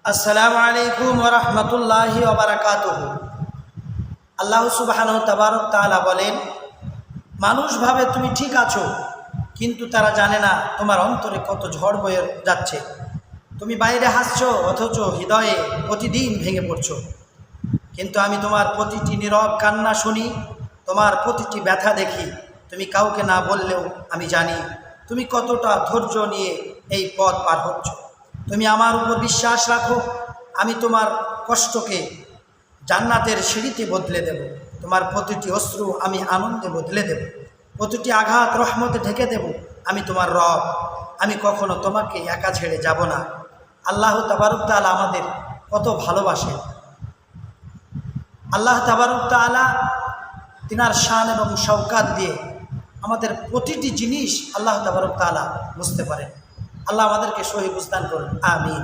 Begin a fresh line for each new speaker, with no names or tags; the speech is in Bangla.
আসসালামু আলাইকুম ওয়া রাহমাতুল্লাহি ওয়া বারাকাতুহু। আল্লাহ সুবহানাহু তাবারক তাআলা বলেন, মানুষ ভাবে তুমি ঠিক আছো, কিন্তু তারা জানে না তোমার অন্তরে কত ঝড় বয়ে যাচ্ছে। তুমি বাইরে হাসছো, অথচ হৃদয়ে প্রতিদিন ভেঙে পড়ছো। কিন্তু আমি তোমার প্রতিটি নীরব কান্না শুনি, তোমার প্রতিটি ব্যথা দেখি। তুমি কাউকে না বললেও আমি জানি তুমি কতটা ধৈর্য নিয়ে এই পথ পার হচ্ছ। তুমি আমার উপর বিশ্বাস রাখো, আমি তোমার কষ্টকে জান্নাতের সিঁড়িতে বদলে দেব। তোমার প্রতিটি অশ্রু আমি আনন্দে বদলে দেব, প্রতিটি আঘাত রহমতে ঢেকে দেব। আমি তোমার রব, আমি কখনো তোমাকে একা ছেড়ে যাব না। আল্লাহ তাবারক তাআলা আমাদের কত ভালোবাসেন। আল্লাহ তাবারক তাআলা তিনার শান এবং শওকাত দিয়ে আমাদের প্রতিটি জিনিস আল্লাহ তাবারক তাআলা বুঝতে পারেন। আল্লাহ আমাদেরকে সহি বুঝদান করুন, আমিন।